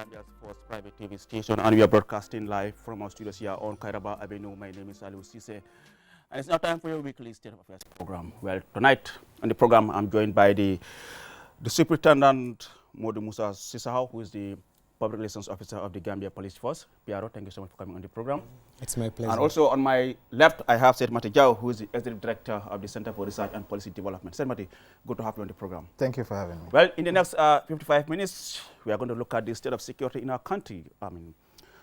Gambia's first private TV station, and we are broadcasting live from our studios here on Kairaba Avenue. My name is Aliu Sise, and it's now time for your weekly State of Affairs program. Well, tonight on the program, I'm joined by the Superintendent Modu Musa Sisahau, who is the Public Relations Officer of the Gambia Police Force. Piaro, thank you so much for coming on the program. It's my pleasure. And also on my left, I have Seth Matijao, who is the Executive Director of the Center for Research and Policy Development. Seth Mati, good to have you on the program. Thank you for having me. Well, in the next 55 minutes, we are going to look at the state of security in our country.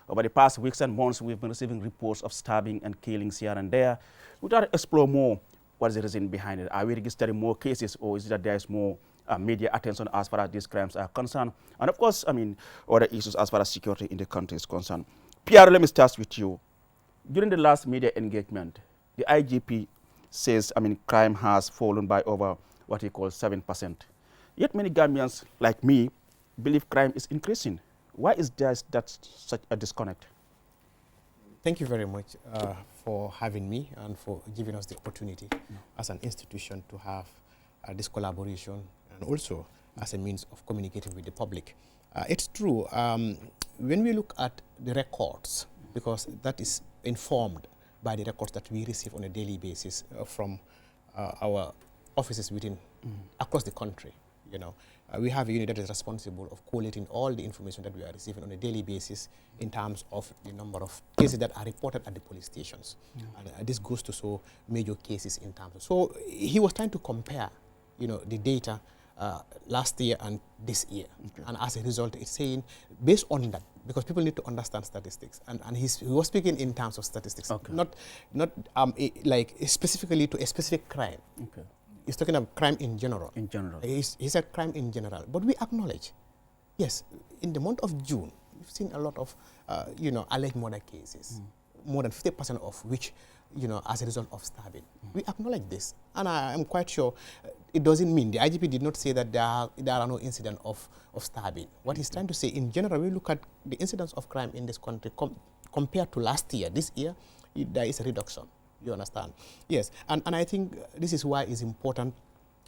Over the past weeks and months, we've been receiving reports of stabbing and killings here and there. We try to explore more what is the reason behind it. Are we registering more cases, or is it that there is more media attention as far as these crimes are concerned? And of course, other issues as far as security in the country is concerned. Pierre, let me start with you. During the last media engagement, the IGP says, crime has fallen by over what he calls 7%. Yet many Gambians, like me, believe crime is increasing. Why is there such a disconnect? Thank you very much for having me and for giving us the opportunity as an institution to have this collaboration and also as a means of communicating with the public. It's true, when we look at the records, because that is informed by the records that we receive on a daily basis from our offices within across the country. We have a unit that is responsible of collating all the information that we are receiving on a daily basis in terms of the number of cases that are reported at the police stations. And this goes to so major cases in terms of. So he was trying to compare, the data last year and this year. Okay. And as a result, it's saying, based on that, because people need to understand statistics, and he was speaking in terms of statistics, okay, not like specifically to a specific crime. Okay. He's talking about crime in general. In general. He said crime in general. But we acknowledge, yes, in the month of June, we've seen a lot of, alleged murder cases, more than 50% of which, as a result of stabbing. We acknowledge this. And I am quite sure it doesn't mean, the IGP did not say that there are no incidents of stabbing. What he's trying to say, in general, we look at the incidents of crime in this country compared to last year. This year, there is a reduction. You understand? Yes, and I think this is why it's important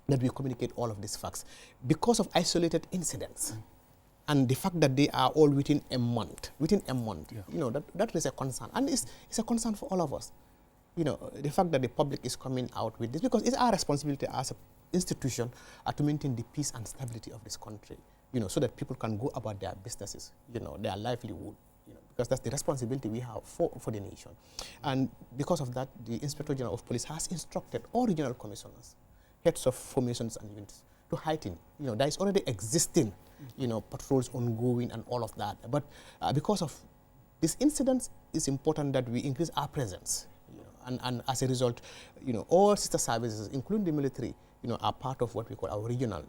that we communicate all of these facts. Because of isolated incidents and the fact that they are all within a month, that is a concern. And it's a concern for all of us. The fact that the public is coming out with this, because it's our responsibility as an institution to maintain the peace and stability of this country, so that people can go about their businesses, their livelihood. Because that's the responsibility we have for the nation. And because of that, the Inspector General of Police has instructed all regional commissioners, heads of formations and units, to heighten. There is already existing, patrols ongoing and all of that. But because of these incidents, it's important that we increase our presence. And as a result, all sister services, including the military, are part of what we call our regional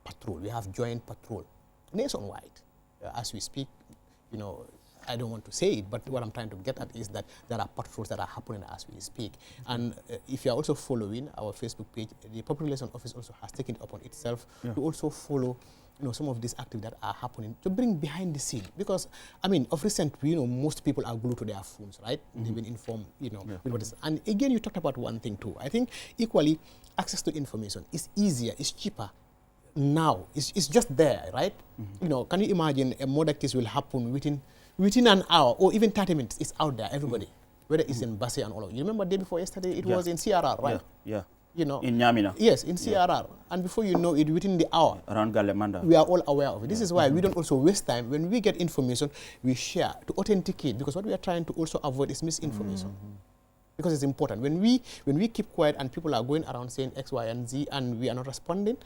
patrol. We have joint patrol nationwide. As we speak, I don't want to say it, but what I'm trying to get at is that there are patrols that are happening as we speak. And if you are also following our Facebook page, the Public Relations Office also has taken it upon itself to also follow some of these activities that are happening, to bring behind the scene. Because, of recent, most people are glued to their phones, right? They've been informed, with what is. And again, you talked about one thing too. I think equally, access to information is easier, it's cheaper. Now, it's just there, right? Can you imagine a murder case will happen within an hour or even 30 minutes? It's out there, everybody. Whether it's in Basse and all of you. Remember the day before yesterday, it was in CRR, right? Yeah. In Nyamina. Yes, in CRR. And before you know it, within the hour, around Galemanda, we are all aware of it. This is why we don't also waste time. When we get information, we share to authenticate, because what we are trying to also avoid is misinformation. Because it's important. When we keep quiet and people are going around saying X, Y, and Z, and we are not responding,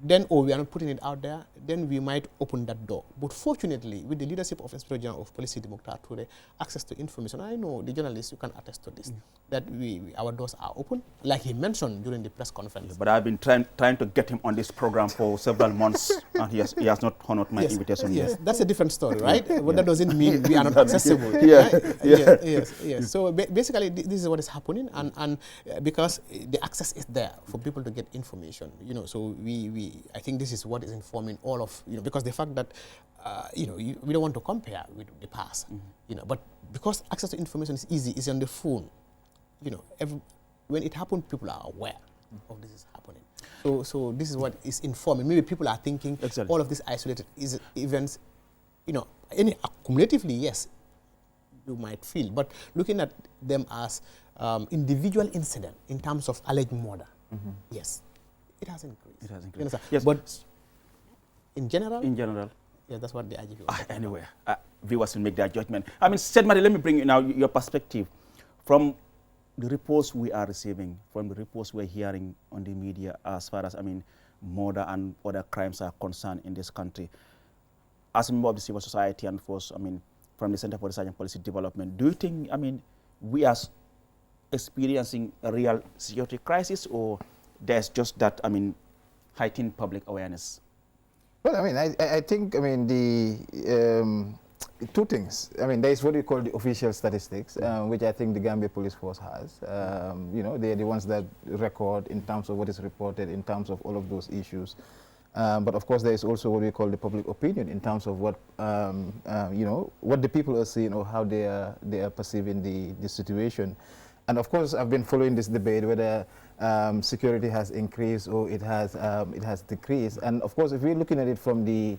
then, or we are not putting it out there, then we might open that door. But fortunately, with the leadership of Inspector General of Police, Mukhtar Toure, access to information, I know the journalists, you can attest to this, that our doors are open, like he mentioned during the press conference. But I've been trying to get him on this program for several months, and he has not honored my invitation yet. Yes, that's a different story, right? But that doesn't mean we are not accessible. Yes. So basically, this is what is happening, and because the access is there for people to get information, so I think this is what is informing all of, because the fact that, we don't want to compare with the past, but because access to information is easy, it's on the phone, when it happens, people are aware of this is happening. So this is what is informing. Maybe people are thinking all of these isolated events, any cumulatively, yes, you might feel, but looking at them as individual incident in terms of alleged murder, yes, it has increased. It has You increased. understand? Yes. But in general, Yeah, that's what the IGP anyway, viewers will make their judgment. I mean, Said Mari, let me bring you now your perspective from the reports we are receiving, from the reports we're hearing on the media as far as, I mean, murder and other crimes are concerned in this country. As a member of the civil society and, of course, I mean, from the Center for Research and Policy Development, do you think, I mean, we are experiencing a real security crisis, or there's just that, I mean, heightened public awareness? Well, I mean, I think, I mean, the two things. I mean, there is what we call the official statistics, which I think the Gambia Police Force has. You know, they're the ones that record in terms of what is reported, in terms of all of those issues. But of course, there is also what we call the public opinion in terms of what, you know, what the people are seeing or how they are perceiving the situation. And of course, I've been following this debate whether security has increased or it has decreased. And of course, if we're looking at it from the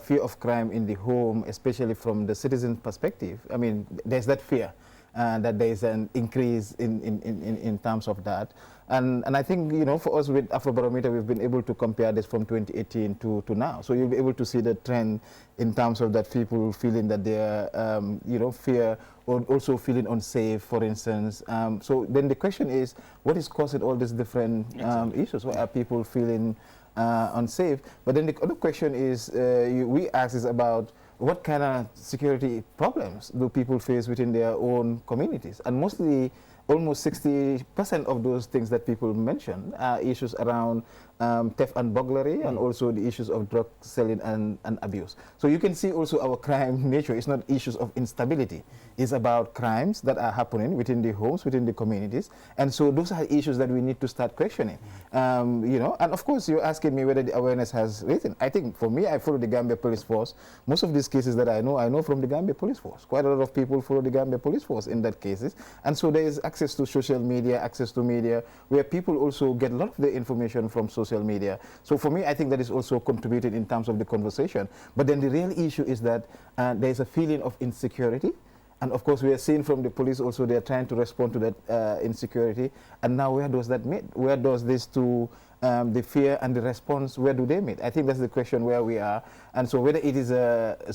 fear of crime in the home, especially from the citizen perspective, I mean, there's that fear that there is an increase in terms of that. And I think, you know, for us with Afrobarometer, we've been able to compare this from 2018 to now. So you'll be able to see the trend in terms of that people feeling that they're, you know, fear, or also feeling unsafe, for instance. So then the question is, what is causing all these different issues? Why are people feeling unsafe? But then the other question is, we ask is about what kind of security problems do people face within their own communities? And mostly, almost 60% of those things that people mention are issues around theft and burglary, and also the issues of drug selling and abuse. So you can see also our crime nature is not issues of instability. It's about crimes that are happening within the homes, within the communities. And so those are issues that we need to start questioning. You know, and of course, you're asking me whether the awareness has risen. I think for me, I follow the Gambia Police Force. Most of these cases that I know from the Gambia Police Force. Quite a lot of people follow the Gambia Police Force in that cases. And so there is access to social media, access to media, where people also get a lot of the information from social media. So for me, I think that is also contributed in terms of the conversation. But then the real issue is that there is a feeling of insecurity. And of course, we are seeing from the police also, they are trying to respond to that insecurity. And now where does that meet? Where does this two, the fear and the response, where do they meet? I think that's the question where we are. And so whether it is,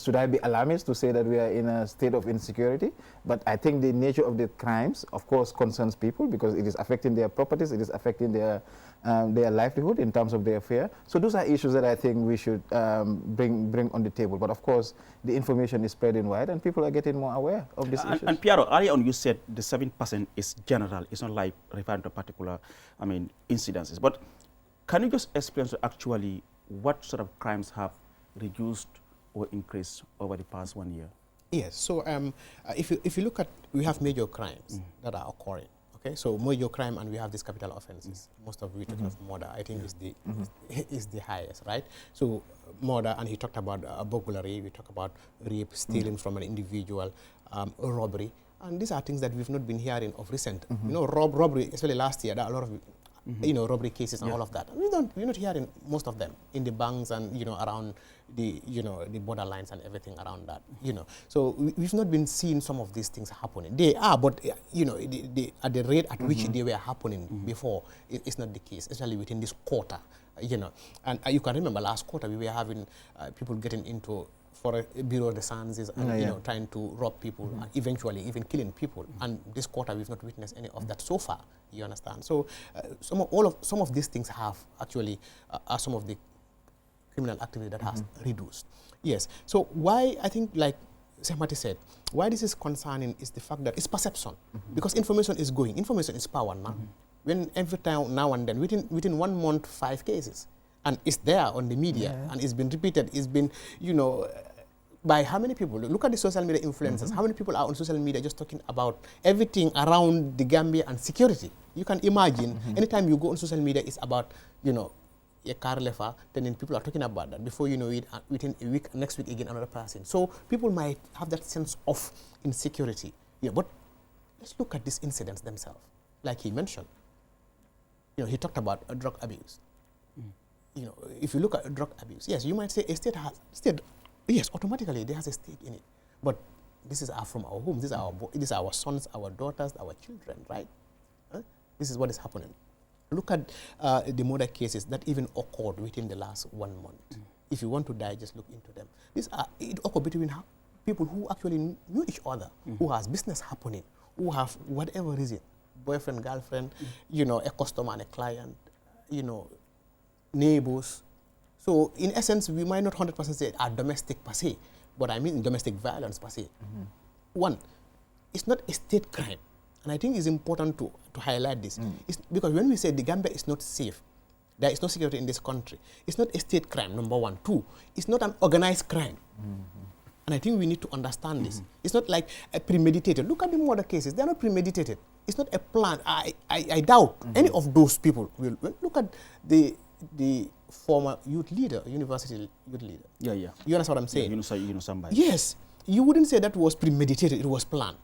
should I be alarmist to say that we are in a state of insecurity? But I think the nature of the crimes, of course, concerns people because it is affecting their properties, it is affecting their livelihood in terms of their fear. So those are issues that I think we should bring on the table. But of course, the information is spreading wide and people are getting more aware of these issues. And Piero, earlier on you said the 7% is general. It's not like referring to particular, I mean, incidences. But can you just explain to actually what sort of crimes have reduced or increased over the past 1 year? Yes. So if you look at, we have major crimes that are occurring. Okay, so major crime, and we have these capital offenses. Most of we talking of murder, I think is the highest, right? So murder, and he talked about burglary. We talk about rape, stealing from an individual, robbery, and these are things that we've not been hearing of recent. You know, robbery, especially last year, there are a lot of you know, robbery cases and all of that. We're not hearing most of them in the banks and, you know, around the, you know, the borderlines and everything around that, you know. So we've not been seeing some of these things happening. They are, but, you know, at the rate at which they were happening before, it's not the case, especially within this quarter, you know. And you can remember last quarter, we were having people getting into for a Bureau de Sands and you know, trying to rob people, and eventually even killing people. And this quarter, we've not witnessed any of that so far. You understand? So some of these things have actually are some of the criminal activity that has reduced. Yes. So why I think, like Sehmati said, why this is concerning is the fact that it's perception, because information is going. Information is power now. When every time now and then, within 1 month, 5 cases. And it's there on the media, and it's been repeated. It's been, you know, by how many people? Look at the social media influencers. How many people are on social media just talking about everything around the Gambia and security? You can imagine, anytime you go on social media, it's about, you know, a car lefa, then people are talking about that. Before you know it, within a week, next week again, another person. So people might have that sense of insecurity. Yeah, but let's look at these incidents themselves. Like he mentioned, you know, he talked about drug abuse. You know, if you look at drug abuse, yes, you might say a state Yes, automatically they has a stake in it. But this is from our home. This is our sons, our daughters, our children, right? This is what is happening. Look at the murder cases that even occurred within the last 1 month. If you want to die, just look into them. It occurred between people who actually knew each other, who has business happening, who have whatever reason, boyfriend, girlfriend, a customer and a client, neighbors. So in essence, we might not 100% say are domestic per se, but I mean domestic violence per se. One, it's not a state crime. And I think it's important to highlight this. Because when we say the Gambia is not safe, there is no security in this country, it's not a state crime, number one. Two, it's not an organized crime. And I think we need to understand this. It's not like a premeditated. Look at the murder cases. They're not premeditated. It's not a plan. I doubt any of those people will. Look at the former youth leader, university youth leader. Yeah. You understand what I'm saying? You know somebody. Yes. You wouldn't say that was premeditated. It was planned.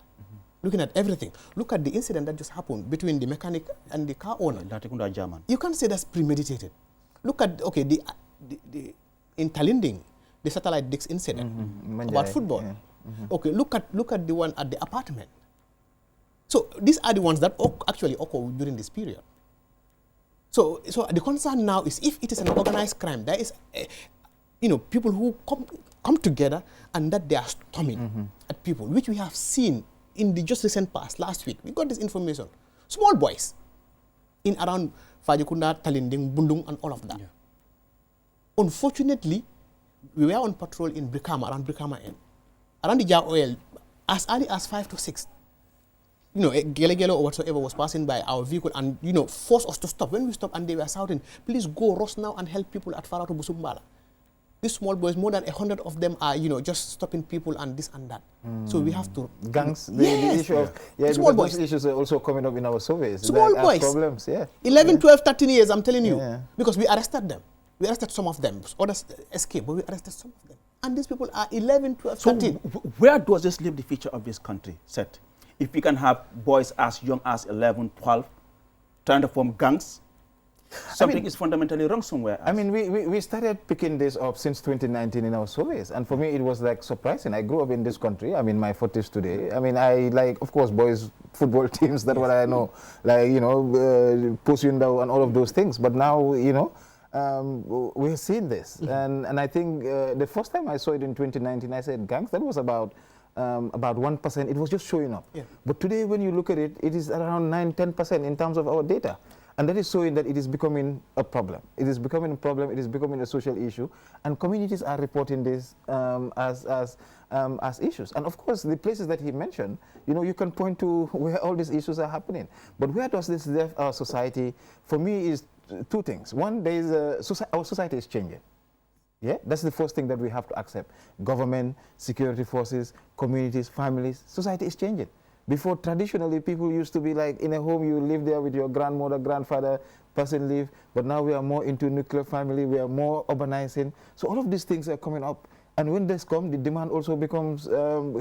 Looking at everything. Look at the incident that just happened between the mechanic and the car owner. You can't say that's premeditated. Look at, the in Talinding, the satellite dish incident about football. Okay, look at the one at the apartment. So these are the ones that actually occur during this period. So the concern now is if it is an organized crime, there is, people who come together and that they are storming at people, which we have seen in the just recent past, last week. We got this information. Small boys in around Fajikunda, Talinding, Bundung, and all of that. Yeah. Unfortunately, we were on patrol in Brikama, around Brikama End, around the Jar Oil, as early as 5 to 6. A Gele or whatsoever was passing by our vehicle and, forced us to stop. When we stopped and they were shouting, please go rush now and help people at Faratu Busumbala. These small boys, more than 100 of them are, just stopping people and this and that. So we have to... Gangs, the issue of... Yeah, small boys. Those issues are also coming up in our surveys. Small boys. Problems, 11, 12, 13 years, I'm telling you. Because we arrested them. We arrested some of them. Others escaped, but we arrested some of them. And these people are 11, 12, 13. So where does this leave the future of this country, Seth? If we can have boys as young as 11, 12, trying to form gangs, something is fundamentally wrong somewhere. I mean, we started picking this up since 2019 in our surveys. And for me, it was like surprising. I grew up in this country. I'm in my 40s today. I mean, I like, of course, boys football teams. That's what I know. Like, Pusunda and all of those things. But now, we're seeing this. And I think the first time I saw it in 2019, I said gangs. That was about 1%. It was just showing up. Yeah. But today, when you look at it, it is around 9-10% in terms of our data. And that is showing that it is becoming a problem. It is becoming a problem. It is becoming a social issue. And communities are reporting this as issues. And of course, the places that he mentioned, you can point to where all these issues are happening. But where does this leave our society? For me, is two things. One, our society is changing. Yeah, that's the first thing that we have to accept. Government, security forces, communities, families, society is changing. Before, traditionally, people used to be like in a home, you live there with your grandmother, grandfather, person live. But now we are more into nuclear family, we are more urbanizing. So all of these things are coming up. And when this comes, the demand also becomes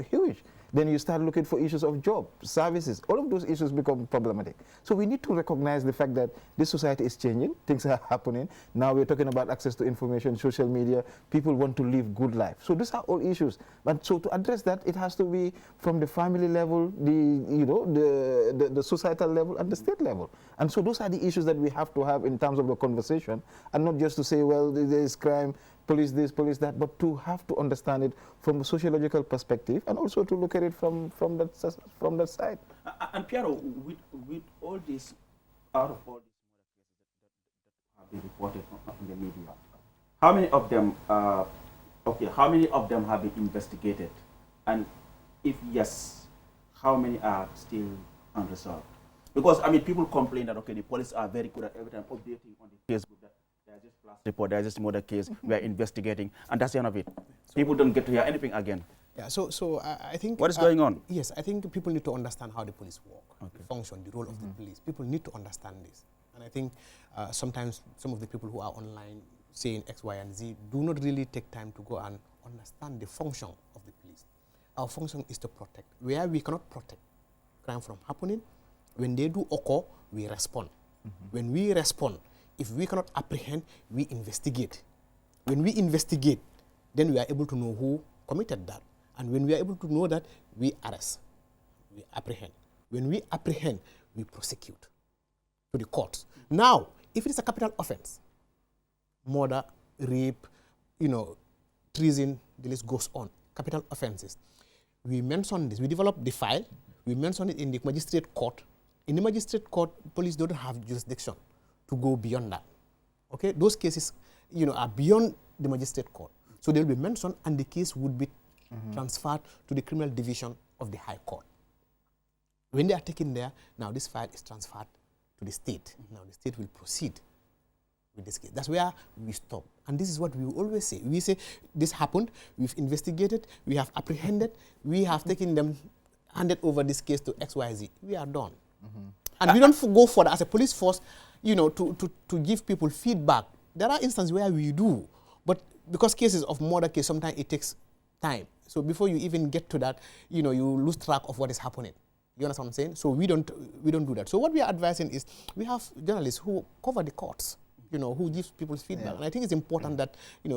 huge. Then you start looking for issues of job, services. All of those issues become problematic. So we need to recognize the fact that this society is changing. Things are happening. Now we're talking about access to information, social media. People want to live good life. So these are all issues. But so to address that, it has to be from the family level, the societal level, and the state level. And so those are the issues that we have to have in terms of the conversation, and not just to say, well, there is crime, police this, police that, but to have to understand it from a sociological perspective and also to look at it from that side. And Piero, with all this, out of all these cases that have been reported in the media, how many of them have been investigated? And if yes, how many are still unresolved? Because people complain that the police are very good at every time updating on the Facebook that there's just last report, there's just murder case, we are investigating, and that's the end of it. People don't get to hear anything again. Yeah, so I think... What is going on? Yes, I think people need to understand how the police work, the function, the role of the police. People need to understand this. And I think sometimes some of the people who are online saying X, Y, and Z do not really take time to go and understand the function of the police. Our function is to protect. Where we cannot protect crime from happening, when they do occur, we respond. When we respond, if we cannot apprehend, we investigate. When we investigate, then we are able to know who committed that. And when we are able to know that, we arrest, we apprehend. When we apprehend, we prosecute to the courts. Now, if it is a capital offense, murder, rape, treason, the list goes on, capital offenses, we mention this, we develop the file, we mention it in the magistrate court. In the magistrate court, police don't have jurisdiction to go beyond that. Okay, those cases, are beyond the magistrate court. So they will be mentioned and the case would be transferred to the criminal division of the High Court. When they are taken there, now this file is transferred to the state. Now the state will proceed with this case. That's where we stop. And this is what we always say. We say, this happened, we've investigated, we have apprehended, we have taken them, handed over this case to XYZ. We are done. And we don't go for that as a police force, to give people feedback. There are instances where we do, but because cases of murder case, sometimes it takes time. So before you even get to that, you lose track of what is happening. You understand what I'm saying? So we don't do that. So what we are advising is, we have journalists who cover the courts, who gives people feedback. Yeah. And I think it's important that,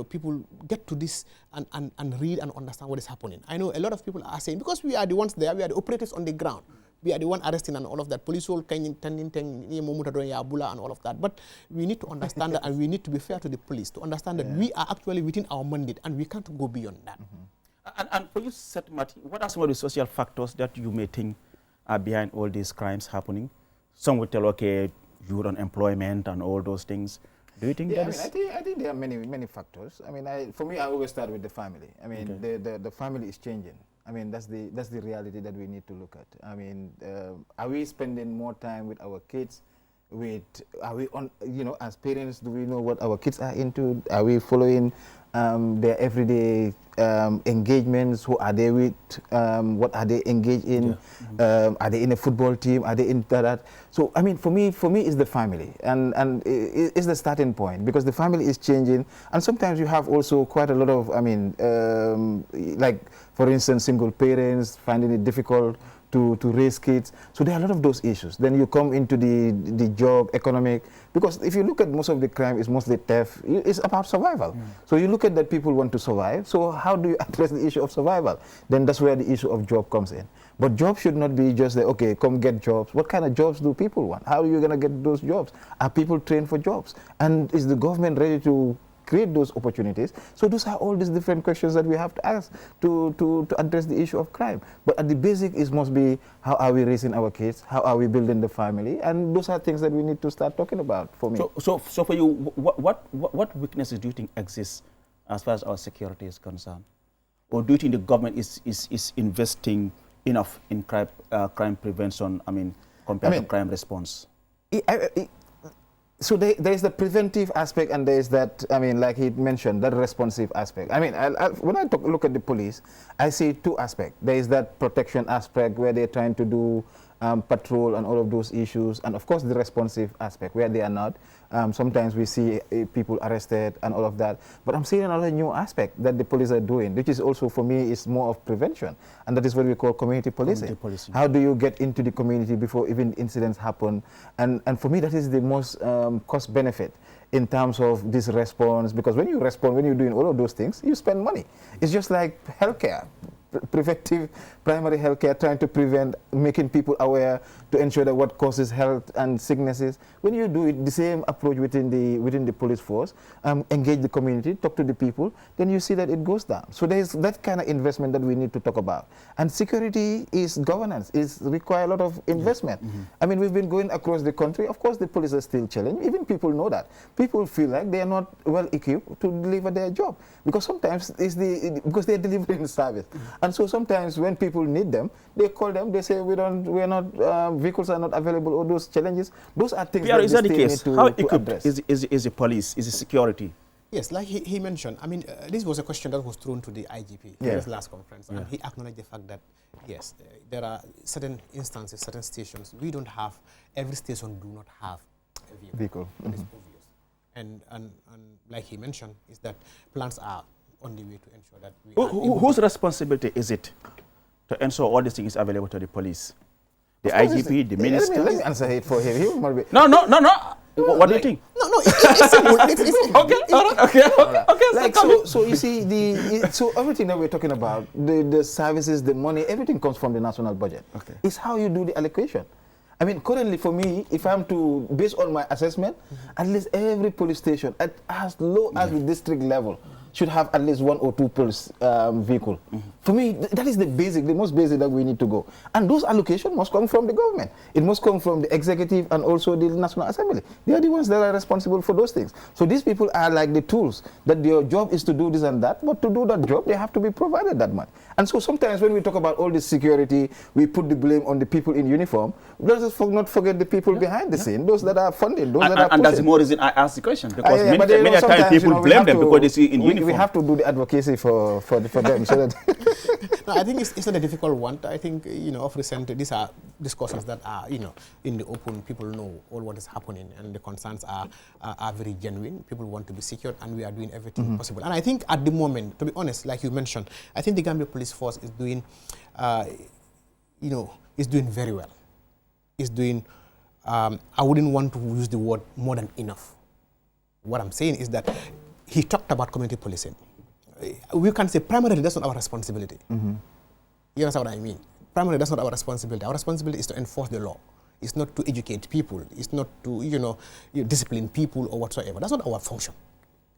people get to this and read and understand what is happening. I know a lot of people are saying, because we are the ones there, we are the operators on the ground. We are the one arresting and all of that. Police will and all of that. But we need to understand that, and we need to be fair to the police to understand that we are actually within our mandate and we can't go beyond that. And for you, Seth Mati, what are some of the social factors that you may think are behind all these crimes happening? Some would tell, okay, youth unemployment and all those things. Do you think that is? I think there are many factors. For me, I always start with the family. The family is changing. That's the reality that we need to look at. Are we spending more time with our kids? Are we on, as parents, do we know what our kids are into? Are we following their everyday engagements? Who are they with? What are they engaged in? Yeah. Are they in a football team? Are they in that? So, for me, it's the family, and it's the starting point, because the family is changing, and sometimes you have also quite a lot of, like, for instance, single parents finding it difficult to raise kids. So there are a lot of those issues. Then you come into the job, economic, because if you look at most of the crime, it's mostly theft. It's about survival. So you look at that people want to survive. So how do you address the issue of survival? Then that's where the issue of job comes in. But jobs should not be just like, okay, come get jobs. What kind of jobs do people want? How are you going to get those jobs? Are people trained for jobs? And is the government ready to create those opportunities? So those are all these different questions that we have to ask to address the issue of crime. But at the basic, it must be, how are we raising our kids? How are we building the family? And those are things that we need to start talking about, for me. So for you, what weaknesses do you think exist as far as our security is concerned? Or do you think the government is investing enough in crime prevention, compared to crime response? So there is the preventive aspect, and there is that, like he mentioned, that responsive aspect. When I look at the police, I see two aspects. There is that protection aspect where they're trying to do patrol and all of those issues, and of course the responsive aspect where they are not. Sometimes we see people arrested and all of that. But I'm seeing another new aspect that the police are doing, which is also, for me, is more of prevention. And that is what we call community policing. How do you get into the community before even incidents happen? And for me, that is the most cost benefit in terms of this response. Because when you respond, when you're doing all of those things, you spend money. It's just like healthcare. Preventive primary healthcare, trying to prevent, making people aware to ensure that what causes health and sicknesses. When you do it, the same approach within the police force, engage the community, talk to the people, then you see that it goes down. So there is that kind of investment that we need to talk about. And security is governance, require a lot of investment. We've been going across the country. Of course, the police are still challenged. Even people know that. People feel like they are not well equipped to deliver their job, because sometimes because they are delivering service. And so sometimes when people need them, they call them, they say, vehicles are not available, all those challenges. Those are things that the case? How equipped address. Is the police, is the security? Yes, like he mentioned, this was a question that was thrown to the IGP in his last conference, and he acknowledged the fact that, yes, there are certain instances, certain stations, we don't have, every station do not have a vehicle. That is obvious. And like he mentioned, is that plans are on the way to ensure that we whose responsibility is it to ensure all these things available to the police? The IGP, the minister? Let me answer it for him. No. What do you think? No, it's simple. Okay. like so you see so everything that we're talking about, the services, the money, everything comes from the national budget. Okay. It's how you do the allocation. I mean, currently for me, if I'm to, based on my assessment, at least every police station, at as low as the district level, should have at least 1 or 2 police vehicle. For me, that is the most basic that we need to go. And those allocations must come from the government. It must come from the executive and also the National Assembly. They are the ones that are responsible for those things. So these people are like the tools, that their job is to do this and that, but to do that job, they have to be provided that money. And so sometimes when we talk about all this security, we put the blame on the people in uniform. Let us not forget the people behind the scene, those that are funding, those that are pushing. And that's the more reason I asked the question, because but many times people blame them because they see in uniform. We have to do the advocacy for them. So that no, I think it's not a difficult one. I think, of recent, these are discussions that are, in the open. People know all what is happening, and the concerns are very genuine. People want to be secured, and we are doing everything possible. And I think at the moment, to be honest, like you mentioned, I think the Gambia Police Force is doing, is doing very well. Is doing, I wouldn't want to use the word more than enough. What I'm saying is that he talked about community policing. We can say primarily that's not our responsibility. You understand what I mean? Primarily that's not our responsibility. Our responsibility is to enforce the law. It's not to educate people. It's not to, discipline people or whatsoever. That's not our function.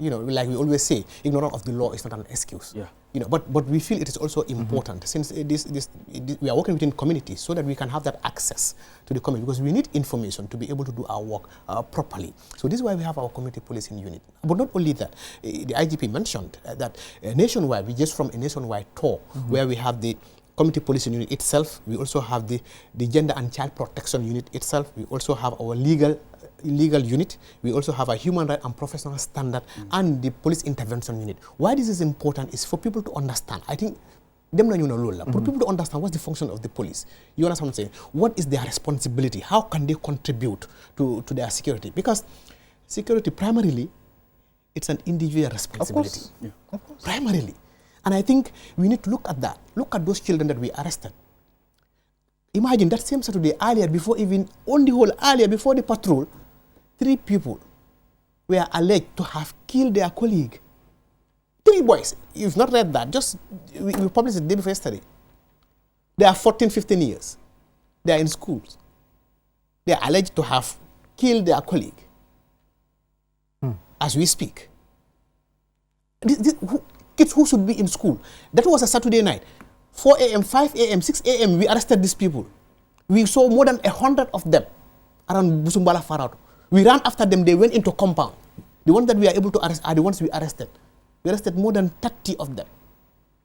Like we always say, ignorance of the law is not an excuse. Yeah. But we feel it is also important since we are working within communities so that we can have that access to the community, because we need information to be able to do our work properly. So this is why we have our community policing unit. But not only that, the IGP mentioned that nationwide, we just from a nationwide tour where we have the community policing unit itself, we also have the gender and child protection unit itself, we also have our legal unit, we also have a human right and professional standard and the police intervention unit. Why this is important is for people to understand. I think them na for people to understand what's the function of the police. You understand what I'm saying? What is their responsibility? How can they contribute to their security? Because security primarily, it's an individual responsibility. Of course. Yeah. Of course. Primarily. And I think we need to look at that. Look at those children that we arrested. Imagine that same Saturday, before the patrol, 3 people were alleged to have killed their colleague. 3 boys. You've not read that. We published it the day before yesterday. They are 14, 15 years. They are in schools. They are alleged to have killed their colleague. As we speak. Kids who should be in school. That was a Saturday night. 4 a.m., 5 a.m., 6 a.m., we arrested these people. We saw more than 100 of them around Busumbala Farado. We ran after them. They went into compound. The ones that we are able to arrest are the ones we arrested. We arrested more than 30 of them.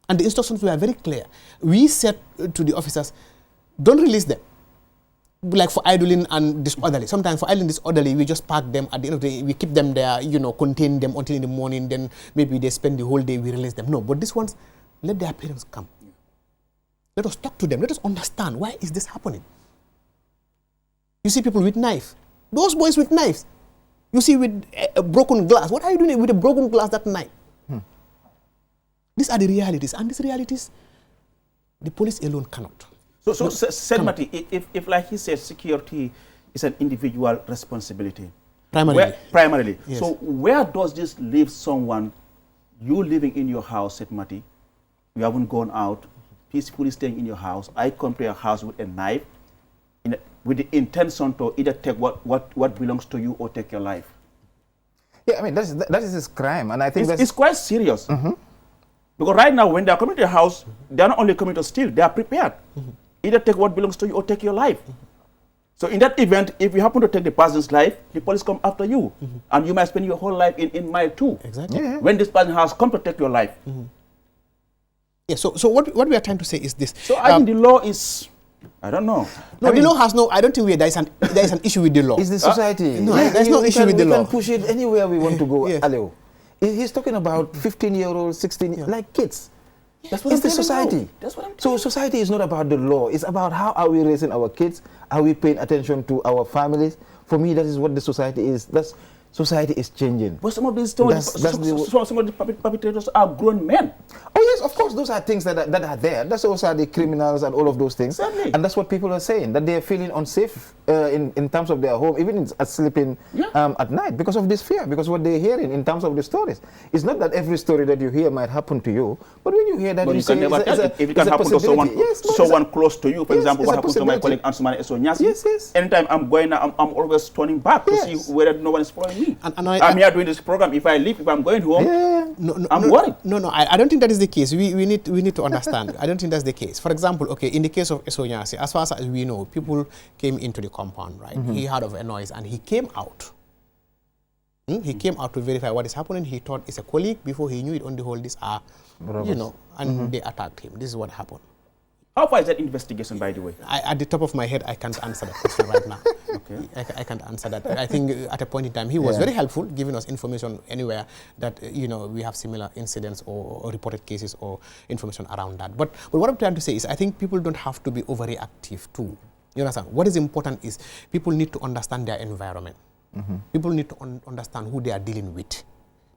And the instructions were very clear. We said to the officers, don't release them. Like for idling and disorderly. Sometimes for idling disorderly, we just park them. At the end of the day, we keep them there, contain them until in the morning. Then maybe they spend the whole day, we release them. No, but these ones, let their parents come. Let us talk to them. Let us understand, why is this happening? You see people with knives. Those boys with knives. You see with a broken glass. What are you doing with a broken glass that night? These are the realities. And these realities, the police alone cannot. So Mati, if like he said, security is an individual responsibility. Primarily. Yes. So where does this leave someone, you living in your house, Mati, you haven't gone out, peacefully staying in your house, I come to your house with a knife, with the intention to either take what belongs to you or take your life. Yeah, I mean, that is a crime, and I think it's quite serious. Because right now, when they are coming to your house, they are not only coming to steal, they are prepared. Either take what belongs to you or take your life. So in that event, if you happen to take the person's life, the police come after you. And you might spend your whole life in mile 2. Exactly. Yeah. When this person has come to take your life. Yeah, so what we are trying to say is this. So I think the law is, I don't know. No, the law has no, I don't think there is an issue with the law. It's the society. No, there's no issue with the law. We can push it anywhere we want to go, Aleo. He's talking about 15-year-olds, 16, like kids. That's what it's the society. That's what I'm So society is not about the law. It's about how are we raising our kids? Are we paying attention to our families? For me, that is what the society is. Society is changing. But some of these some of the perpetrators are grown men. Oh yes, of course, those are things that are there. That's also the criminals and all of those things. Certainly. And that's what people are saying, that they are feeling unsafe in terms of their home, even sleeping at night, because of this fear, because what they're hearing in terms of the stories. It's not that every story that you hear might happen to you, but when you hear that, But you you can say, never tell if it can happen to someone, someone close to you. For example, what happened to my colleague Ansumani Esonyasi. Yes. Anytime I'm going, I'm always turning back to see whether no one is following me. And I'm here doing this program. If I leave, if I'm going home, I'm worried. No, I don't think that is the case. We need to understand. I don't think that's the case. For example, okay, in the case of Esonyasi, as far as we know, people came into the compound, right? He heard of a noise and he came out. He came out to verify what is happening. He thought it's a colleague. Before he knew it, on the whole, these are, you know, and they attacked him. This is what happened. How far is that investigation, by the way? At the top of my head, I can't answer that question right now. Okay. I can't answer that. I think at a point in time, he was very helpful, giving us information anywhere that, you know, we have similar incidents or reported cases or information around that. But what I'm trying to say is I think people don't have to be overreactive too. You understand? What is important is people need to understand their environment. People need to understand who they are dealing with.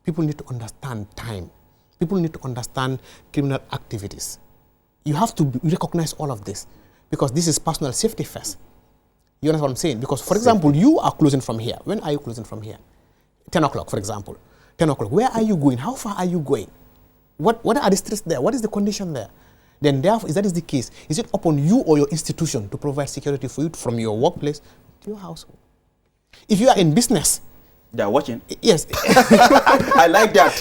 People need to understand time. People need to understand criminal activities. You have to recognize all of this because this is personal safety first. You understand what I'm saying? Because, for example, you are closing from here. When are you closing from here? 10 o'clock, for example. 10 o'clock. Where are you going? How far are you going? What are the streets there? What is the condition there? Then, therefore, if that is the case, is it upon you or your institution to provide security for you from your workplace to your household? If you are in business, They're watching. yes. I like that.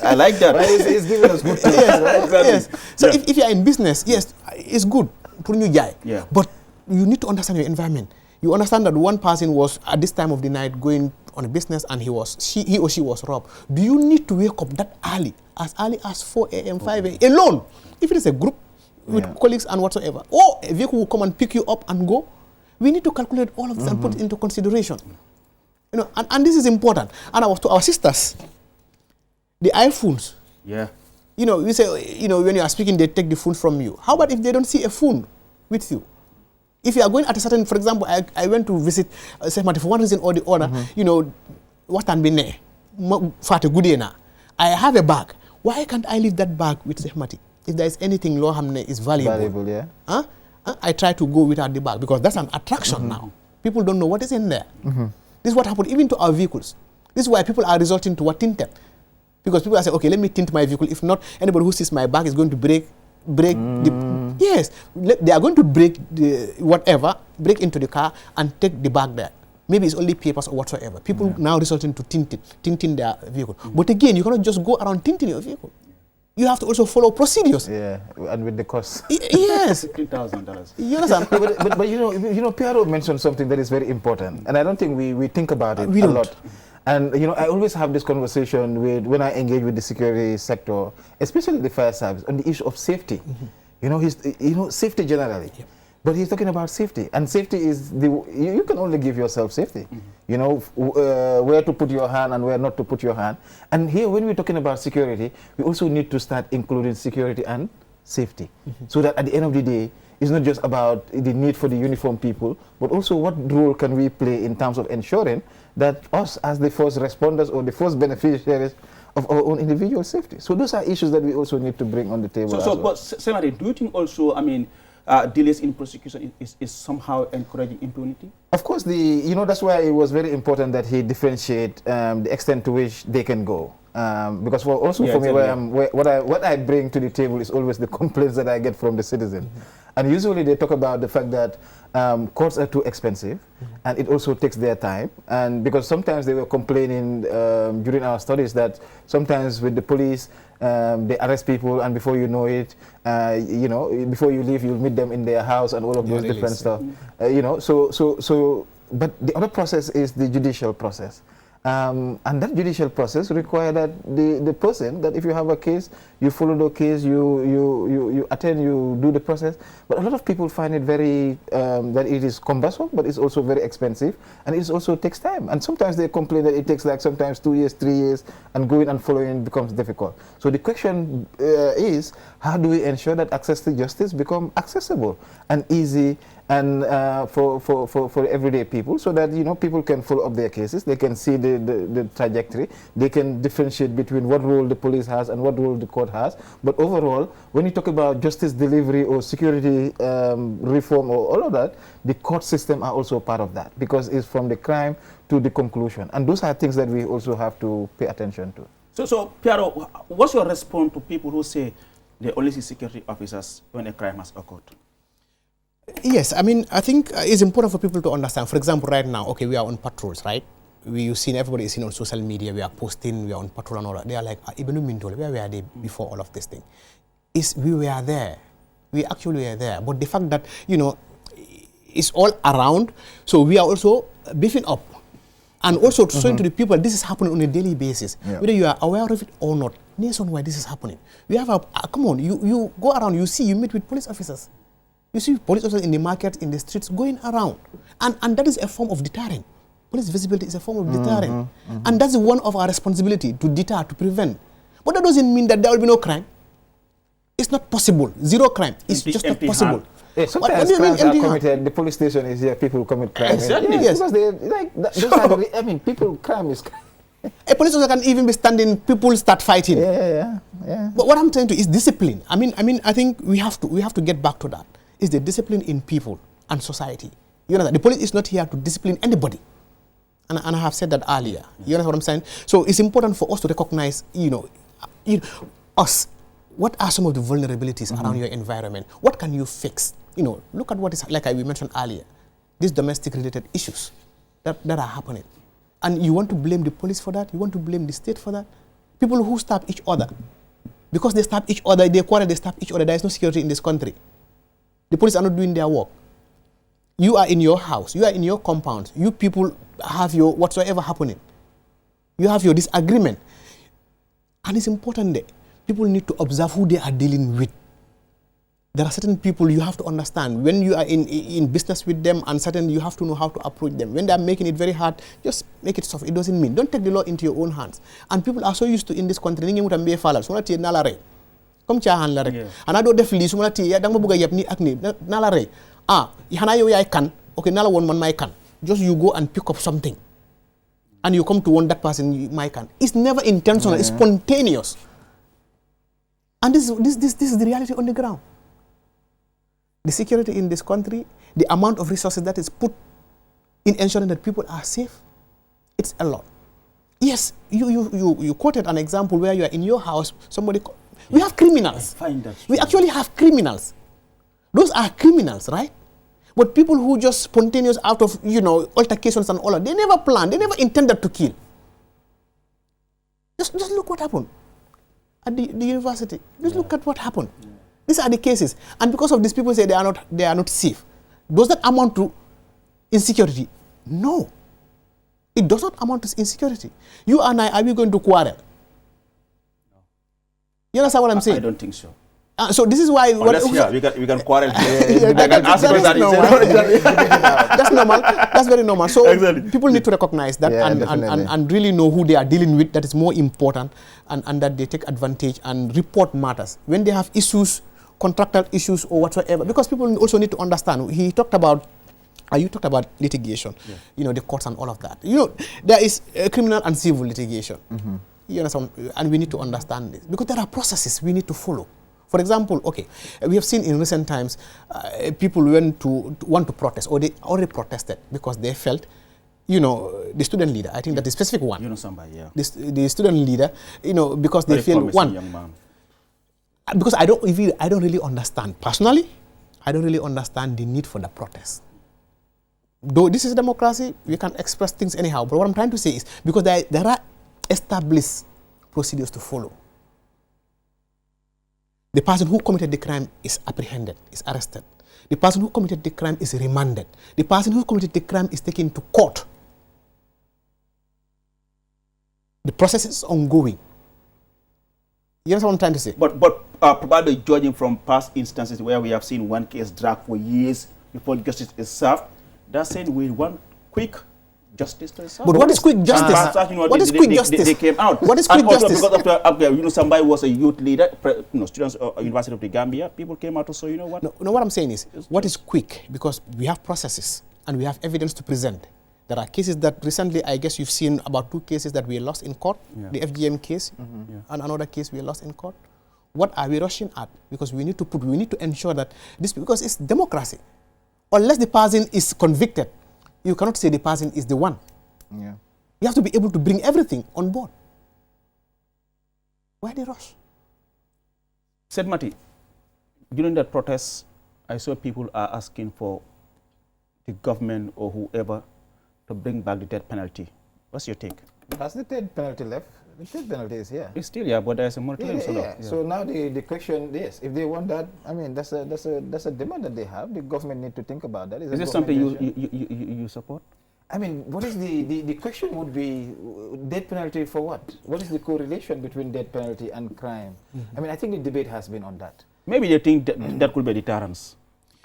I like that. It's giving us good tips, Yes, right? Exactly. yes. So if you are in business, yes, it's good. Yeah. But you need to understand your environment. You understand that one person was at this time of the night going on a business and he or she was robbed. Do you need to wake up that early as 4 a.m., 5 a.m. alone? If it is a group with colleagues and whatsoever, or a vehicle will come and pick you up and go, we need to calculate all of this and put it into consideration. You know, and this is important. And to our sisters, the iPhones. Yeah. You know, you say, you know, when you are speaking, they take the phone from you. How about if they don't see a phone with you? If you are going at a certain, for example, I went to visit Sehmati for one reason or the other, you know, what can be ne? I have a bag. Why can't I leave that bag with Sehmati? If there is anything law hamne is valuable. Yeah. I try to go without the bag because that's an attraction now. People don't know what is in there. This is what happened even to our vehicles. This is why people are resorting to what tinted. Because people are saying, okay, let me tint my vehicle. If not, anybody who sees my bag is going to break the... Yes, they are going to break break into the car and take the bag there. Maybe it's only papers or whatsoever. People now resorting to tinting their vehicle. But again, you cannot just go around tinting your vehicle. You have to also follow procedures. Yeah, and with the cost. Yes. $15,000. You understand? but you know, Piero mentioned something that is very important, and I don't think we think about it a lot. And you know, I always have this conversation when I engage with the security sector, especially the fire service, on the issue of safety. You know, safety generally. Yep. But he's talking about safety, and safety is you can only give yourself safety. You know, where to put your hand and where not to put your hand. And here, when we're talking about security, we also need to start including security and safety, so that at the end of the day, it's not just about the need for the uniformed people, but also what role can we play in terms of ensuring that us as the first responders or the first beneficiaries of our own individual safety. So those are issues that we also need to bring on the table. But Semari, do you think also, I mean, delays in prosecution is somehow encouraging impunity? Of course, that's why it was very important that he differentiate the extent to which they can go. Because for me, what I bring to the table is always the complaints that I get from the citizen. And usually they talk about the fact that courts are too expensive, and it also takes their time. And because sometimes they were complaining during our studies that sometimes with the police, they arrest people, and before you know it, before you leave, you'll meet them in their house and all of those different stuff. But the other process is the judicial process. And that judicial process requires that the person, that if you have a case, you follow the case, you attend, you do the process. But a lot of people find it very, that it is cumbersome, but it's also very expensive, and it also takes time. And sometimes they complain that it takes like sometimes 2 years, 3 years, and going and following becomes difficult. So the question is, how do we ensure that access to justice become accessible and easy and for everyday people, so that people can follow up their cases, they can see the trajectory, they can differentiate between what role the police has and what role the court has. But overall, when you talk about justice delivery or security reform or all of that, the court system are also part of that, because it's from the crime to the conclusion, and those are things that we also have to pay attention to. So Piero, what's your response to people who say they only see security officers when a crime has occurred? Yes, I mean, I think it's important for people to understand. For example, right now, okay, we are on patrols, right? You've seen, everybody is seen on social media, we are posting, we are on patrol and all that. They are like, even where were they before all of this thing? We were there. We actually were there. But the fact that, it's all around, so we are also beefing up. And also showing to the people this is happening on a daily basis. Yeah. Whether you are aware of it or not, nationwide this is happening. We have come on, you go around, you meet with police officers. You see police officers in the market, in the streets, going around. And that is a form of deterrent. Police visibility is a form of deterrent. And that's one of our responsibility, to deter, to prevent. But that doesn't mean that there will be no crime. It's not possible. Zero crime. It's just not possible. Yeah, sometimes crimes are committed. The police station is here. People commit crime. Exactly. Yes, because they those are the, people crime is. A police officer can even be standing. People start fighting. Yeah. But what I'm saying to is discipline. I mean, I think we have to get back to that. Is the discipline in people and society. You know that the police is not here to discipline anybody. And I have said that earlier. You know what I'm saying? So it's important for us to recognize, us. What are some of the vulnerabilities around your environment? What can you fix? Look at what is, like we mentioned earlier, these domestic-related issues that are happening. And you want to blame the police for that? You want to blame the state for that? People who stab each other. Because they stab each other, they quarrel, they stab each other, there is no security in this country. The police are not doing their work. You are in your house, you are in your compound, you people have your whatsoever happening. You have your disagreement. And it's important that people need to observe who they are dealing with. There are certain people you have to understand. When you are in business with them, and certain you have to know how to approach them. When they are making it very hard, just make it soft. It doesn't mean. Don't take the law into your own hands. And people are so used to in this country. Comme caaxaan la rek ana doo def lii su ma la téye da nga ma bëgg a yeb nii ak nii naa la rey xanaa yow yaay kan ok naa la woon man maay kan just you go and pick up something and you come to warn that person my can. It's never intentional, it's spontaneous. And this is the reality on the ground. The security in this country, the amount of resources that is put in ensuring that people are safe, it's a lot. Yes, you quoted an example where you are in your house, somebody. We have criminals. We actually have criminals. Those are criminals, right? But people who just spontaneous out of, altercations and all that, they never planned, they never intended to kill. Just look what happened at the university. Just look at what happened. These are the cases. And because of these people say they are not safe. Does that amount to insecurity? No. It does not amount to insecurity. You and I, are we going to quarrel? You understand what I'm saying? I don't think so. So this is why... we can quarrel. That's normal. That's very normal. So exactly. People need to recognize that and really know who they are dealing with. That is more important, and that they take advantage and report matters. When they have issues, contractual issues or whatsoever, because people also need to understand. You talked about litigation, the courts and all of that. There is criminal and civil litigation. You understand? And we need to understand this because there are processes we need to follow. For example, we have seen in recent times people want to protest, or they already protested because they felt, the student leader. I think that the specific one. The student leader, because they feel one. Because I don't really understand personally. I don't really understand the need for the protest. Though this is democracy, we can express things anyhow. But what I'm trying to say is because there are established procedures to follow. The person who committed the crime is apprehended, is arrested. The person who committed the crime is remanded. The person who committed the crime is taken to court. The process is ongoing. You understand what I'm trying to say? But probably judging from past instances where we have seen one case drag for years before justice is served, that's saying with one quick justice to serve. But what is quick justice? What is quick justice? They came out. What is And quick also justice? because of somebody was a youth leader, students of University of the Gambia, people came out to say, you know what? No, what I'm saying is, what is quick? Because we have processes and we have evidence to present. There are cases that recently, I guess you've seen about 2 cases that we lost in court, the FGM case and another case we lost in court. What are we rushing at? Because we need to ensure that this, because it's democracy. Unless the person is convicted, you cannot say the person is the one. Yeah. You have to be able to bring everything on board. Why the rush? Said Mati, during that protest, I saw people are asking for the government or whoever to bring back the death penalty. What's your take? Has the death penalty left? The death penalty is here. It's still, but there's a moratorium. So now the question, yes, if they want that, I mean, that's a demand that they have. The government need to think about that. Is this something you support? I mean, what is the question would be death penalty for what? What is the correlation between death penalty and crime? I mean, I think the debate has been on that. Maybe they think that could be deterrence.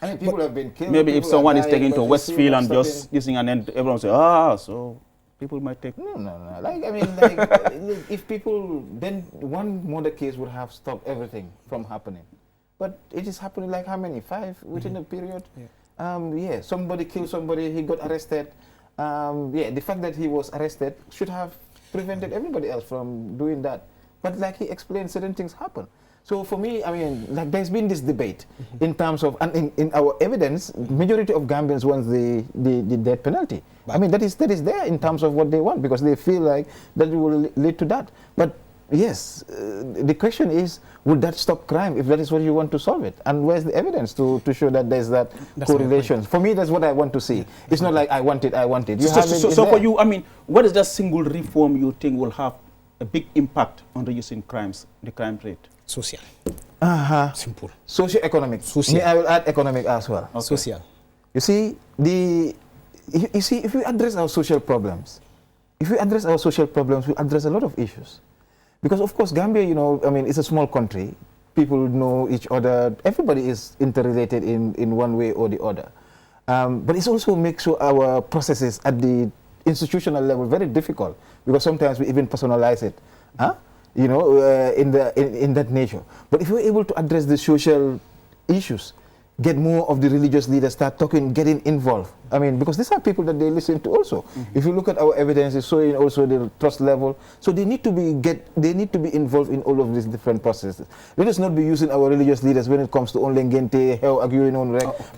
I mean, people have been killed. Maybe if someone is taken to Westfield and just this thing, and then everyone say, so people might take. No. Like, I mean, like, if people, then one murder case would have stopped everything from happening. But it is happening like how many? 5 within a period? Yeah, somebody killed somebody, he got arrested. The fact that he was arrested should have prevented everybody else from doing that. But like he explained, certain things happen. So for me, I mean, like there's been this debate in terms of, and in our evidence, majority of Gambians want the death penalty. I mean, that is there in terms of what they want, because they feel like that will lead to that. But yes, the question is, would that stop crime if that is what you want to solve it? And where's the evidence to show that there's that correlation? For me, that's what I want to see. It's not like I want it. So for you, I mean, what is that single reform you think will have a big impact on reducing the crime rate? Social. Simple. Socio-economic. Social. I will add economic as well. Okay. Social. You see, if we address our social problems, we address a lot of issues. Because of course, Gambia, you know, I mean, it's a small country. People know each other. Everybody is interrelated in one way or the other. But it also makes sure our processes at the institutional level very difficult, because sometimes we even personalize it. You know, in that nature. But if we're able to address the social issues, get more of the religious leaders, start talking, getting involved. I mean, because these are people that they listen to also. If you look at our evidence, it's showing also the trust level. So they need to be involved in all of these different processes. Let us not be using our religious leaders when it comes to only Ngente, Hell, Aguirre,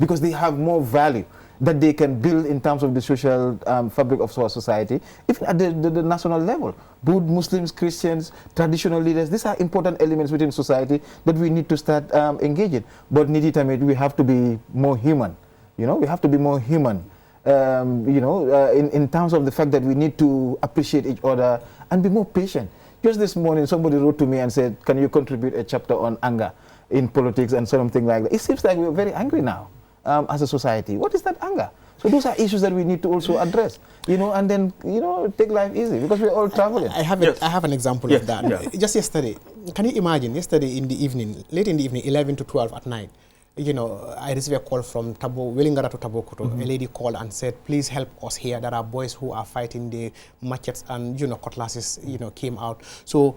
because they have more value that they can build in terms of the social fabric of our society, even at the national level. Both Muslims, Christians, traditional leaders, these are important elements within society that we need to start engaging. But we have to be more human. You know, we have to be more human. In terms of the fact that we need to appreciate each other and be more patient. Just this morning, somebody wrote to me and said, "Can you contribute a chapter on anger in politics and something like that?" It seems like we're very angry now. As a society, what is that anger? So those are issues that we need to also address, you know, and then, you know, take life easy, because we're all traveling. I have an example of that. Just yesterday, can you imagine, yesterday in the evening, late in the evening, 11 to 12 at night, you know, I received a call from Welingara to Tabokoto. A lady called and said, "Please help us here. There are boys who are fighting, the machetes and, you know, cutlasses, you know, came out. So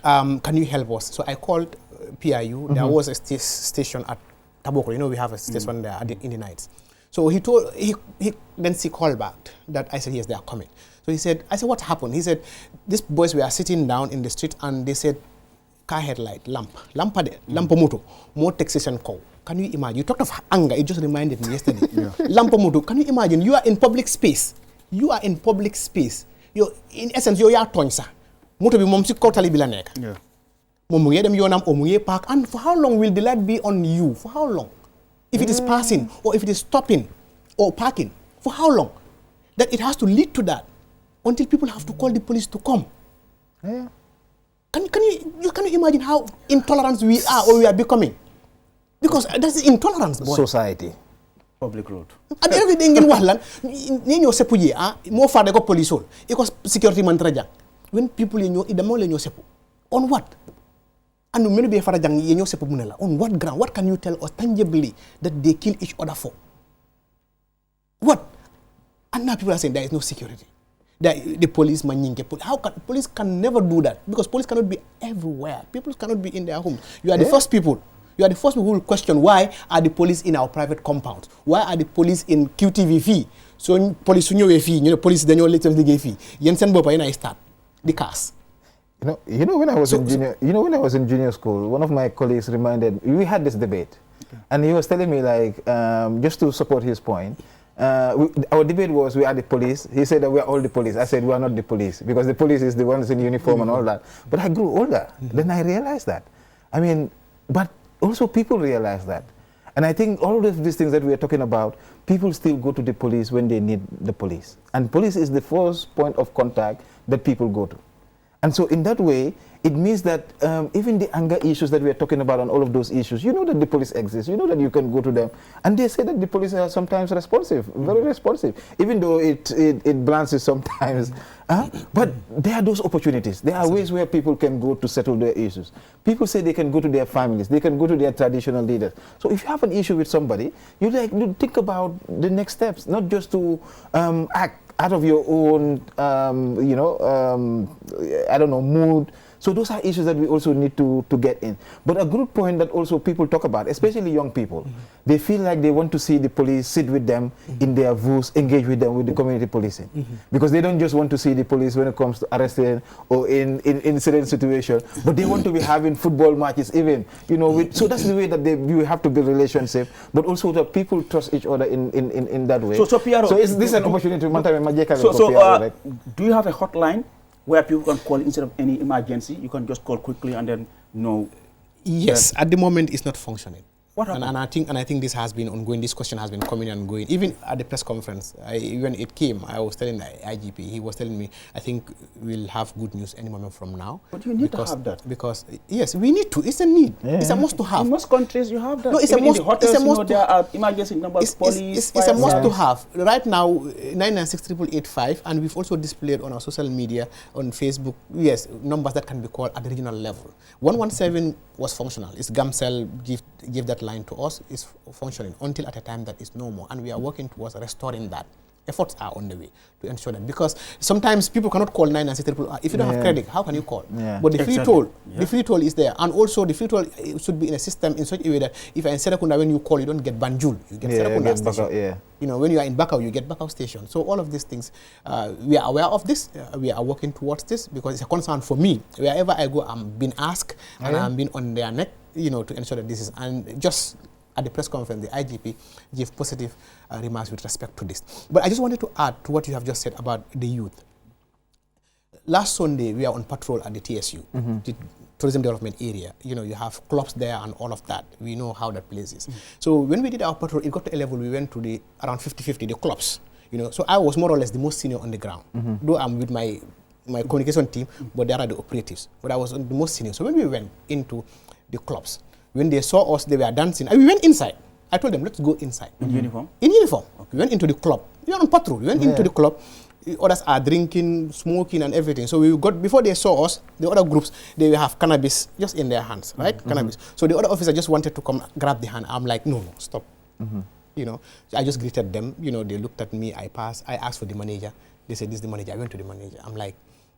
can you help us?" So I called PIU. There was a station at Taboko, you know, we have a station there in the nights. So he called back that I said, yes, they are coming. So I said, what happened? He said, these boys were sitting down in the street and they said, car headlight, lampomoto, more taxation call. Can you imagine? You talked of anger, it just reminded me yesterday. Lampomoto, can you imagine? You are in public space. In essence, you're tonsa. Moto bi mom si kaw tali bi la nek. Mom mu ngi dem yonam o mu ngi park, and for how long will the light be on you? For how long? If it is passing or if it is stopping or parking, for how long? That it has to lead to that until people have to call the police to come. Can you imagine how intolerant we are or we are becoming? Because that's intolerance, boy. Society. Public road. At everything in Wahlan, you sepu ye, more father go police all. Because security man traja. When people in your idamol in your sepu. On what? And many be farajang yenyo sepu munela. On what ground? What can you tell us tangibly that they kill each other for? What? And now people are saying there is no security. The police manyinke. How can police can never do that? Because police cannot be everywhere. People cannot be in their homes. You are the first people. You are the first people who will question why are the police in our private compounds? Why are the police in QTV fee? So police police then your latest legal fee. Yensen Bopa I start the cars. You know when I was in junior school, one of my colleagues reminded we had this debate, and he was telling me like just to support his point. Our debate was we are the police. He said that we are all the police. I said we are not the police because the police is the ones in uniform and all that. But I grew older. Then I realized that. I mean, but also people realize that. And I think all of these things that we are talking about, people still go to the police when they need the police. And police is the first point of contact that people go to. And so in that way, it means that even the anger issues that we are talking about and all of those issues, you know that the police exist, you know that you can go to them. And they say that the police are sometimes responsive, very responsive, even though it balances sometimes. But there are those opportunities. There are ways where people can go to settle their issues. People say they can go to their families, they can go to their traditional leaders. So if you have an issue with somebody, you think about the next steps, not just to act out of your own, I don't know, mood. So those are issues that we also need to get in. But a good point that also people talk about, especially young people, they feel like they want to see the police sit with them in their views, engage with them with the community policing. Because they don't just want to see the police when it comes to arresting or in incident situation, but they want to be having football matches even, so that's the way that you have to build relationship, but also that people trust each other in that way. So Piero, is this an opportunity? Do you have a hotline where people can call instead of any emergency? You can just call quickly and then know. Yes, at the moment it's not functioning. What happened? And I think this has been ongoing. This question has been coming and going. Even at the press conference, when it came, I was telling the IGP. He was telling me, I think we'll have good news any moment from now. But you need to have that. Because yes, we need to. It's a need. Yeah. It's a must to have. In most countries, you have that. No, it's even a must. in the hotels, It's a must. there are emergency numbers, police. It's a must to have. Right now, 9968885, and we've also displayed on our social media, on Facebook, yes, numbers that can be called at the regional level. 117 was functional. It's Gamcell give that line to us. It's functioning until at a time that is no more, and we are working towards restoring that. Efforts are on the way to ensure that, because sometimes people cannot call 99688. If you don't have credit, how can you call? But the free toll, the free toll is there, and also the free toll should be in a system in such a way that if you're in Serekunda, when you call, you don't get Banjul, you get Serekunda station. When you are in Bakau, you get Bakau station. So all of these things, we are aware of this. We are working towards this because it's a concern for me. Wherever I go, I'm being asked and I'm being on their neck, to ensure that this is, and just at the press conference, the IGP gave positive remarks with respect to this. But I just wanted to add to what you have just said about the youth. Last Sunday, we are on patrol at the TSU, the Tourism Development Area. You have clubs there and all of that. We know how that place is. So when we did our patrol, it got to a level, we went to the around 50-50, the clubs. So I was more or less the most senior on the ground. Though I'm with my communication team, but there are the operatives. But I was the most senior. So when we went into the clubs, when they saw us, they were dancing. And we went inside. I told them, let's go inside. In uniform? In uniform. Okay. We went into the club. We were on patrol. We went into the club. Others are drinking, smoking, and everything. So we got, before they saw us, the other groups, they have cannabis just in their hands, right? Cannabis. So the other officer just wanted to come grab the hand. I'm like, no, stop. I just greeted them. They looked at me. I passed. I asked for the manager. They said, this is the manager. I went to the manager. I'm like,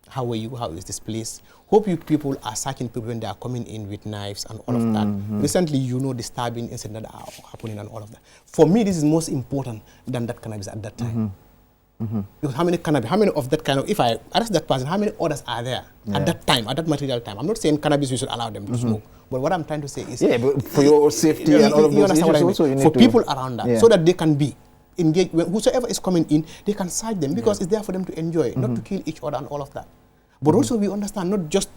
how are you? How is this place? Hope you people are searching people when they are coming in with knives and all of that. Recently, the stabbing incident that are happening and all of that. For me, this is most important than that cannabis at that time. Because how many of that kind of, if I arrest that person, how many others are there at that time, at that material time? I'm not saying cannabis, we should allow them to smoke. But what I'm trying to say is... but for your safety and all of those issues also, you need for to... people around that, so that they can be engaged. Whosoever is coming in, they can search them because it's there for them to enjoy, not to kill each other and all of that. But also we understand not just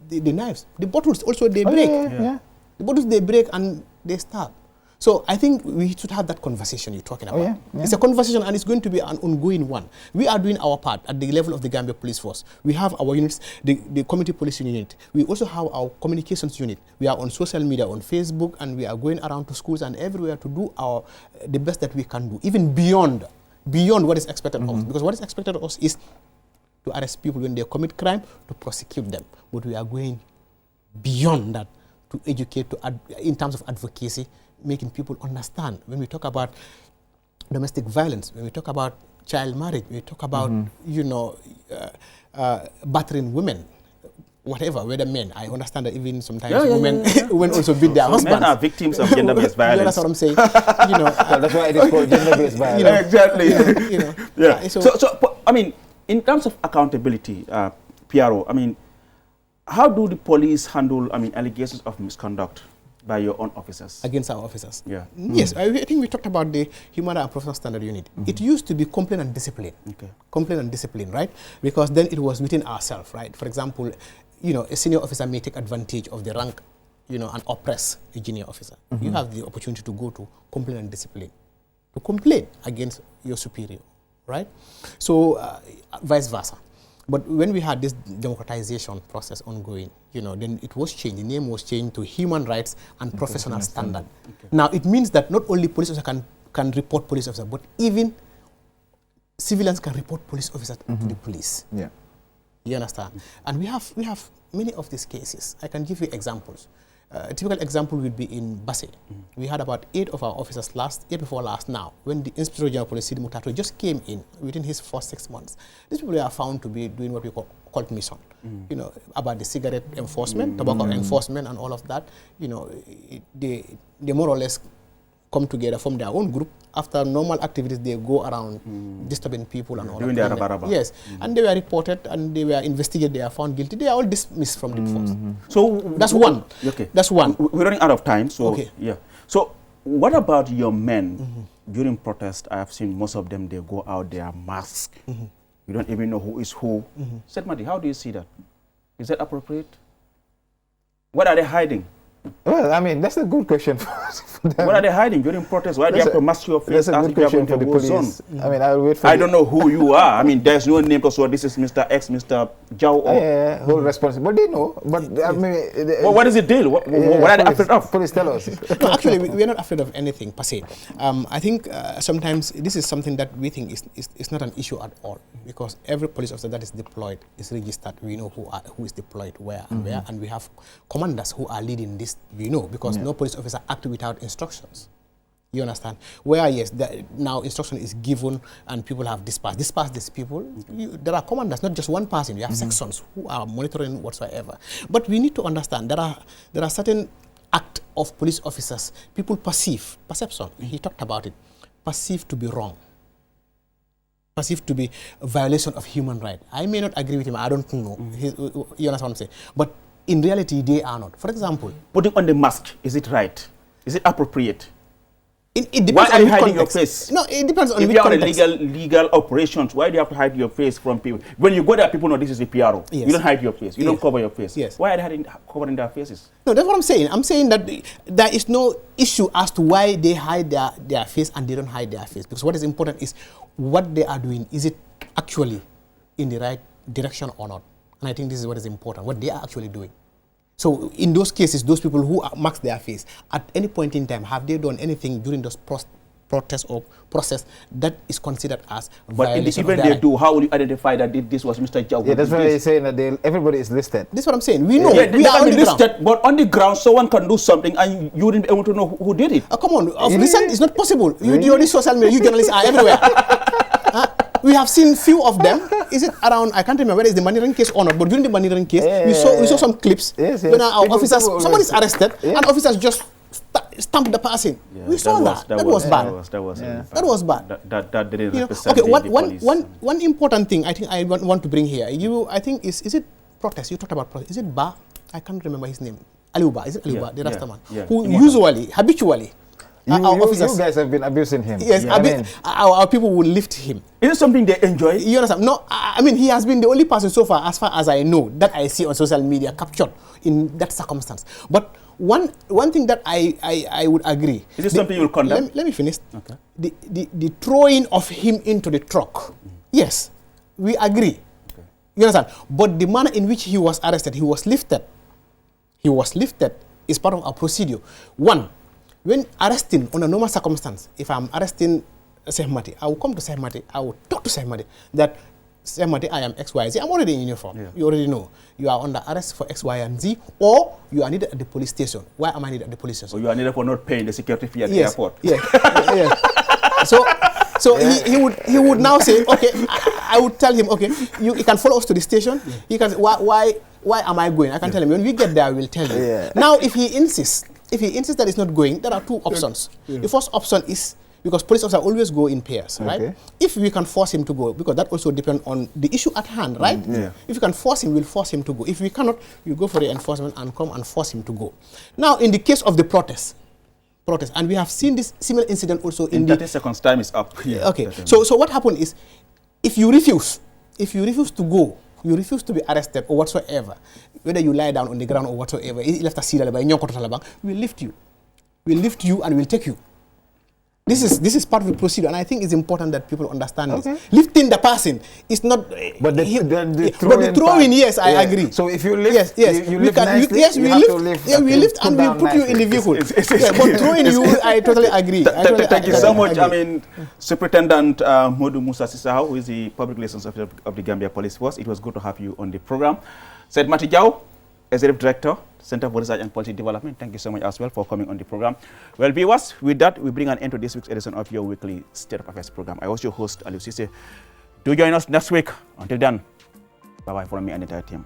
the knives, the bottles also they break. The bottles they break and they stab. So I think we should have that conversation you're talking about. It's a conversation and it's going to be an ongoing one. We are doing our part at the level of the Gambia Police Force. We have our units, the community policing unit. We also have our communications unit. We are on social media, on Facebook, and we are going around to schools and everywhere to do the best that we can do, even beyond what is expected of us. Because what is expected of us is to arrest people when they commit crime, to prosecute them. But we are going beyond that to educate, in terms of advocacy, making people understand. When we talk about domestic violence, when we talk about child marriage, we talk about, you know, battering women, whatever, whether men. I understand that even sometimes women women also beat their husbands. Men are victims of gender-based violence. That's what I'm saying. You know, that's why it is called gender-based violence. You know, exactly. You know, yeah. So, I mean, in terms of accountability, PRO, I mean, how do the police handle, I mean, allegations of misconduct by your own officers? Against our officers? Yeah. Yes, I think we talked about the Human Rights and Professional Standard Unit. It used to be complaint and discipline. Okay. Complaint and discipline, right? Because then it was within ourselves, right? For example, you know, a senior officer may take advantage of the rank, you know, and oppress a junior officer. You have the opportunity to go to complaint and discipline, to complain against your superior, right? So, vice versa. But when we had this democratization process ongoing, you know, then it was changed. The name was changed to Human Rights and Professional Standard. Okay. Now, it means that not only police officers can report police officers, but even civilians can report police officers to the police. Yeah. You understand? And we have many of these cases. I can give you examples. A typical example would be in Basse. We had about 8 of our officers year before last now, when the Inspector General of Police, Sidi Mutato, just came in within his first 6 months. These people are found to be doing what we call cult mission, you know, about the cigarette enforcement, tobacco enforcement, and all of that. You know, they more or less come together from their own group. After normal activities, they go around disturbing people and all doing that. Yes, and they were reported and they were investigated. They are found guilty. They are all dismissed from the force. So that's one. Okay, that's one. We're running out of time. So yeah. So what about your men during protest? I have seen most of them. They go out. They are masked. You don't even know who is who. Said Madi, how do you see that? Is that appropriate? What are they hiding? Well, I mean, that's a good question for them. What are they hiding during protests? Why do you have to mask your face? That's a good question for the police. I mean, I'll wait for I don't know who you are. I mean, there's no name, so this is Mr. X, Mr. Jao. Yeah, whole responsibility. But they know. But I mean, well, what is the deal? What are they afraid of? Police tell us. No, actually, we're not afraid of anything per se. I think sometimes this is something that we think is not an issue at all, because every police officer that is deployed is registered. We know who is deployed where and where, and we have commanders who are leading this. We know, because no police officer acts without instructions. You understand? Where, yes, now instruction is given and people have dispersed these people. There are commanders, not just one person. You have sections who are monitoring whatsoever. But we need to understand there are certain acts of police officers people perception. He talked about it. Perceived to be wrong. Perceived to be a violation of human rights. I may not agree with him. I don't know. You understand what I'm saying? But in reality, they are not. For example, putting on the mask, is it right? Is it appropriate? It depends. Why are you hiding your face? No, it depends on if which context. If you are legal operations, why do you have to hide your face from people? When you go there, people know this is a PRO. Yes. You don't hide your face. You don't cover your face. Yes. Why are they covering their faces? No, that's what I'm saying. I'm saying that there is no issue as to why they hide their face and they don't hide their face. Because what is important is what they are doing. Is it actually in the right direction or not? And I think this is what is important, what they are actually doing. So in those cases, those people who mask their face, at any point in time, have they done anything during those protests or process that is considered as violation even they do, how will you identify that this was Mr. Jao? Yeah, that's why they're saying that everybody is listed. This is what I'm saying. We know. Yeah, we are listed, but on the ground, someone can do something and you wouldn't be able to know who did it. Come on. Listen, it's not possible. You on social media, you journalists are everywhere. We have seen few of them. Is it around? I can't remember whether it's the Maniran case or not. But during the Maniran case, we saw some clips when our officers, someone is arrested, and officers just stamp the person. Yeah, we saw that. That was bad. That was bad. That didn't represent the police. One important thing I think I want to bring here. I think is it protest? You talked about protest. Is it Ba? I can't remember his name. Aliuba. Is it Aliuba, the Rastaman? Who usually, habitually. You guys have been abusing him. Yes, our people will lift him. Is it something they enjoy? You understand? No, I mean, he has been the only person so far as I know, that I see on social media captured in that circumstance. But one thing that I would agree. Is it something you will condemn? Let me finish. Okay. The throwing of him into the truck. Yes, we agree. Okay. You understand? But the manner in which he was arrested, he was lifted is part of our procedure. One, when arresting on a normal circumstance, if I'm arresting Sehmati, I will come to Sehmati, I will talk to Sehmati that Sehmati, I am X, Y, Z. I'm already in uniform. Yeah. You already know. You are under arrest for X, Y, and Z, or you are needed at the police station. Why am I needed at the police station? Or you are needed for not paying the security fee at the airport. Yes. Yes. So So he would now say, okay, I would tell him, okay, you can follow us to the station. He can say, why am I going? I can tell him, when we get there, we'll tell you. Now, if he insists that it's not going, there are two options. The first option is, because police officers always go in pairs, right? If we can force him to go, because that also depends on the issue at hand, right? If you can force him, we'll force him to go. If we cannot, you go for the enforcement and come and force him to go. Now, in the case of the protest, and we have seen this similar incident also in 30 seconds, time is up. Okay, so what happened is, if you refuse to go, you refuse to be arrested or whatsoever, whether you lie down on the ground or whatsoever, we'll lift you. We'll lift you and we'll take you. This is part of the procedure, and I think it's important that people understand this. Lifting the person is not. But the throwing, yes, I agree. So if you lift, you lift nicely. Yes, we lift and we put you in the vehicle. But throwing you, I totally agree. Thank you so much. I mean, Superintendent Modu Musa Sissaho, who is the Public Relations Officer of the Gambia Police Force. It was good to have you on the program. Said Mati Jau, Executive Director, Center for Research and Policy Development. Thank you so much as well for coming on the program. Well, viewers, with that, we bring an end to this week's edition of your weekly State of Affairs program. I was your host, Aliou Cissé. Do join us next week. Until then, bye-bye from me and the entire team.